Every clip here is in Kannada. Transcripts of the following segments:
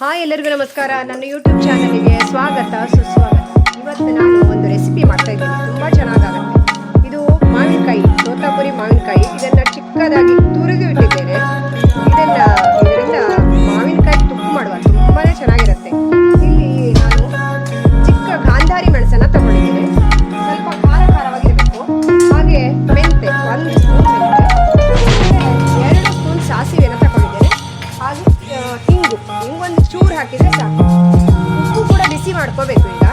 ಹಾಯ್ ಎಲ್ಲರಿಗೂ ನಮಸ್ಕಾರ. ನನ್ನ ಯೂಟ್ಯೂಬ್ ಚಾನಲ್ಗೆ ಸ್ವಾಗತ ಸುಸ್ವಾಗತ. ಇವತ್ತು ನಾನು ಒಂದು ರೆಸಿಪಿ ಮಾಡ್ತಾ ಇದ್ದೀನಿ, ತುಂಬ ಚೆನ್ನಾಗಾಗುತ್ತೆ. ಇದು ಮಾವಿನಕಾಯಿ, ತೋತಾಪುರಿ ಮಾವಿನಕಾಯಿ. ಇದನ್ನು ಚಿಕ್ಕದಾಗಿ ತುರಿದು ಇಟ್ಟಿದ್ದೇನೆ. ಇದರಿಂದ ಮಾವಿನಕಾಯಿ ತುಪ್ಪ ಮಾಡುವ ತುಂಬಾ ಚೆನ್ನಾಗಿರುತ್ತೆ. ಇಲ್ಲಿ ನಾನು ಚಿಕ್ಕ ಗಾಂಧಾರಿ ಮೆಣಸನ್ನು ತಗೊಂಡಿದ್ದೀನಿ. ಸ್ವಲ್ಪ ಖಾರ ಖಾರವಾಗಿರಬೇಕು. ಹಾಗೆ ಮೆಂತೆ, 1 ಸ್ಪೂನ್ ಮೆಂತೆ, 2 ಸ್ಪೂನ್ ಸಾಸಿವೆಯನ್ನು ತಗೊಂಡಿದ್ದೇನೆ. ಹಾಗೆ ಹಿಂಗೊಂದು ಚೂರು ಹಾಕಿದರೆ ಸಾಕು. ಉಪ್ಪು ಕೂಡ ಬಿಸಿ ಮಾಡ್ಕೋಬೇಕು. ಈಗ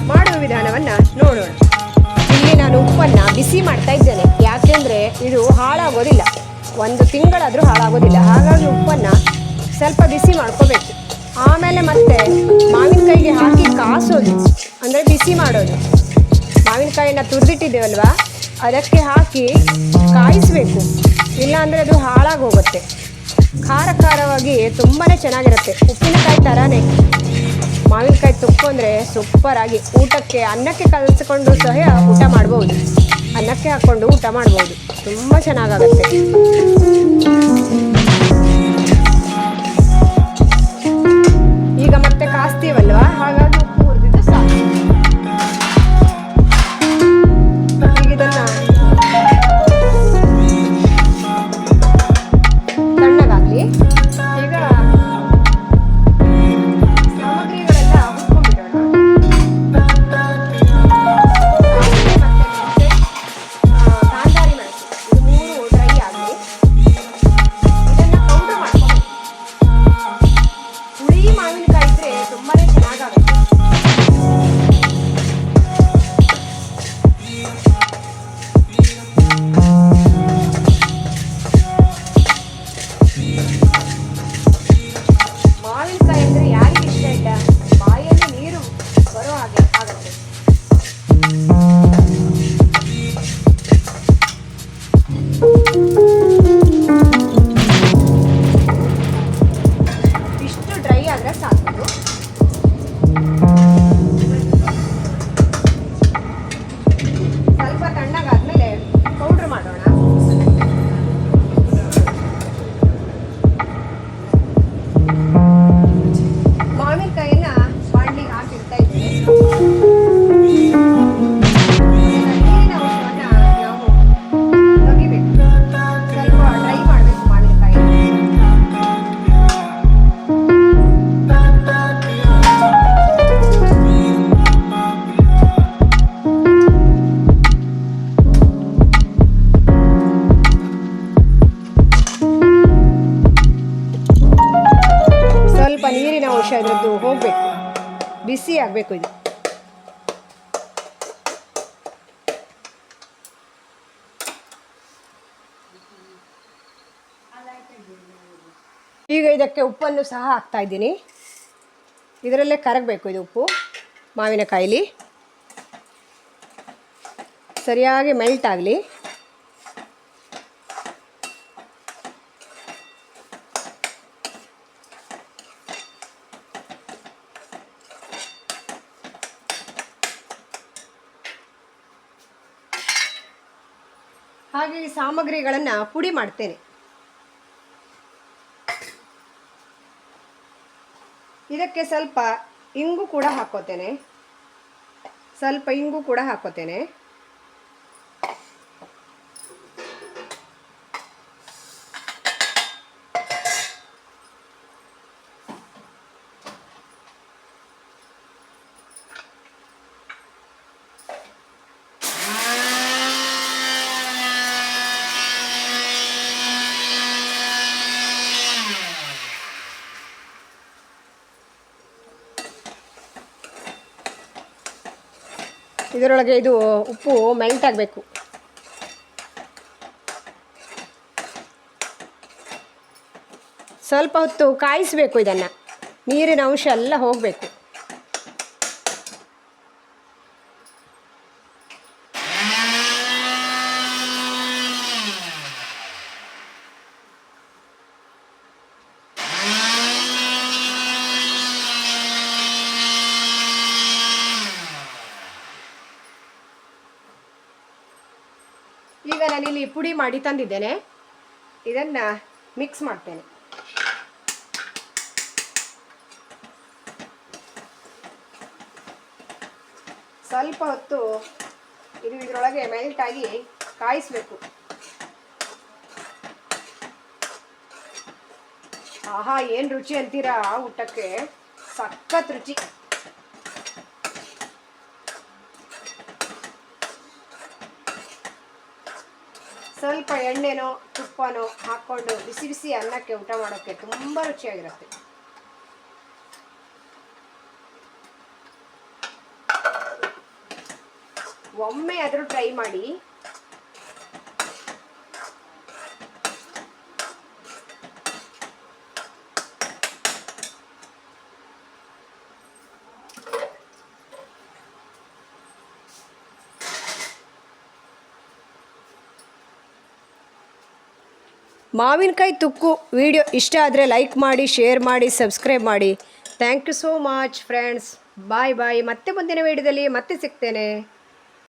ಮಾಡುವ ವಿಧಾನವನ್ನು ನೋಡೋಣ. ಇಲ್ಲಿ ನಾನು ಉಪ್ಪನ್ನು ಬಿಸಿ ಮಾಡ್ತಾ ಇದ್ದೇನೆ, ಯಾಕೆಂದರೆ ಇದು ಹಾಳಾಗೋದಿಲ್ಲ, 1 ತಿಂಗಳಾದರೂ ಹಾಳಾಗೋದಿಲ್ಲ. ಹಾಗಾಗಿ ಉಪ್ಪನ್ನು ಸ್ವಲ್ಪ ಬಿಸಿ ಮಾಡ್ಕೋಬೇಕು. ಆಮೇಲೆ ಮತ್ತೆ ಮಾವಿನಕಾಯಿಗೆ ಹಾಕಿ ಕಾಸೋದು, ಅಂದರೆ ಬಿಸಿ ಮಾಡೋದು. ಮಾವಿನಕಾಯಿನ ತುರಿದಿಟ್ಟಿದ್ದೇವಲ್ವ, ಅದಕ್ಕೆ ಹಾಕಿ ಕಾಯಿಸಬೇಕು, ಇಲ್ಲಾಂದರೆ ಅದು ಹಾಳಾಗೋಗುತ್ತೆ. ಖಾರ ಖಾರವಾಗಿ ತುಂಬಾ ಚೆನ್ನಾಗಿರುತ್ತೆ. ಉಪ್ಪಿನಕಾಯಿ ಥರನೇ ಮಾವಿನಕಾಯಿ ತುಪ್ಪ ಅಂದರೆ ಸೂಪರಾಗಿ ಊಟಕ್ಕೆ, ಅನ್ನಕ್ಕೆ ಕಲಿಸ್ಕೊಂಡು ಸಹ ಊಟ ಮಾಡ್ಬೋದು. ಅನ್ನಕ್ಕೆ ಹಾಕ್ಕೊಂಡು ಊಟ ಮಾಡ್ಬೋದು, ತುಂಬ ಚೆನ್ನಾಗಾಗುತ್ತೆ. ಈಗ ಮತ್ತೆ ಕಾಸ್ತೀವಲ್ವ, ಹಾಗಾಗಿ ಉಪ್ಪು ಹುರಿದಿದ್ದು ಸಾಕು. ಈಗ ಇದನ್ನು ತಣ್ಣಗಾಗಲಿ. ಈಗ ಸಾಮಗ್ರಿಗಳೆಲ್ಲ ಹುರ್ಕೊಂಡ್ಬಿಡೋಣ. ಗಾಂಧಾರಿ ಮೆಣಸು, ಇದು 3 ಡ್ರೈ ಆಗಲಿ. ಇದನ್ನು ಪೌಡರ್ ಮಾಡ್ಕೋಬೇಕು. ಹುಳಿ ಮಾವಿನಕಾಯಿ ಇದ್ರೆ ತುಂಬಾ ಚೆನ್ನಾಗಾಗುತ್ತೆ. ಮಾವಿನಕಾಯಿ ಅಂದರೆ ಯಾರಿಗೆ ಇಷ್ಟ ಇಲ್ಲ, ಬಾಯಲ್ಲಿ ನೀರು ಬರೋ ಹಾಗೆ ಆಗುತ್ತೆ. ಇಷ್ಟು ಡ್ರೈ ಆದರೆ ಸಾಕು. ಸ್ವಲ್ಪ ತಣ್ಣಗಾದ್ಮೇಲೆ ಪೌಡ್ರ್ ಮಾಡೋಣ. ಮಾವಿನಕಾಯಿನ ಬಾಣಲಿಗೆ ಹಾಕಿಡ್ತಾ ಇದ್ದೀನಿ. ನೀರಿನ ಅಂಶವನ್ನು ನಾವು ತೆಗಿಬೇಕು, ಸ್ವಲ್ಪ ಡ್ರೈ ಮಾಡಬೇಕು ಮಾವಿನಕಾಯಿ. ಸ್ವಲ್ಪ ನೀರಿನ ಅಂಶ ಇದ್ರದ್ದು ಹೋಗಬೇಕು, ಬಿಸಿ ಆಗಬೇಕು ಇದು. ಈಗ ಇದಕ್ಕೆ ಉಪ್ಪನ್ನು ಸಹ ಹಾಕ್ತಾ ಇದ್ದೀನಿ. ಇದರಲ್ಲೇ ಕರಗಬೇಕು ಇದು ಉಪ್ಪು ಮಾವಿನಕಾಯಿಲಿ, ಸರಿಯಾಗಿ ಮೆಲ್ಟ್ ಆಗಲಿ. ಹಾಗೆ ಈ ಸಾಮಗ್ರಿಗಳನ್ನು ಪುಡಿ ಮಾಡ್ತೇನೆ. ಇದಕ್ಕೆ ಸ್ವಲ್ಪ ಇಂಗು ಕೂಡ ಹಾಕೋತೇನೆ, ಇದರೊಳಗೆ ಇದು ಉಪ್ಪು ಮೆಲ್ಟ್ ಆಗಬೇಕು. ಸ್ವಲ್ಪ ಹೊತ್ತು ಕಾಯಿಸಬೇಕು, ಇದನ್ನು ನೀರಿನ ಅಂಶ ಎಲ್ಲ ಹೋಗಬೇಕು. ಈಗ ನಾನಿಲ್ಲಿ ಪುಡಿ ಮಾಡಿ ತಂದಿದ್ದೇನೆ, ಇದನ್ನು ಮಿಕ್ಸ್ ಮಾಡ್ತೇನೆ. ಸ್ವಲ್ಪ ಹೊತ್ತು ಇದು ಇದರೊಳಗೆ ಮೆಲ್ಟಾಗಿ ಕಾಯಿಸಬೇಕು. ಆಹಾ, ಏನು ರುಚಿ ಅಂತೀರಾ ಊಟಕ್ಕೆ, ಸಖತ್ ರುಚಿ. ಸ್ವಲ್ಪ ಎಣ್ಣೆನೋ ತುಪ್ಪನೋ ಹಾಕ್ಕೊಂಡು ಬಿಸಿ ಬಿಸಿ ಅನ್ನಕ್ಕೆ ಊಟ ಮಾಡೋಕ್ಕೆ ತುಂಬ ರುಚಿಯಾಗಿರುತ್ತೆ. ಒಮ್ಮೆ ಆದರೂ ಟ್ರೈ ಮಾಡಿ. ಮಾವಿನಕಾಯಿ ತುಕ್ಕು ವಿಡಿಯೋ ಇಷ್ಟ ಆದರೆ ಲೈಕ್ ಮಾಡಿ, ಶೇರ್ ಮಾಡಿ, ಸಬ್ಸ್ಕ್ರೈಬ್ ಮಾಡಿ. Thank you so much friends. Bye bye. ಮತ್ತೆ ಮುಂದಿನ ವಿಡಿಯೋದಲ್ಲಿ ಮತ್ತೆ ಸಿಗ್ತೇನೆ.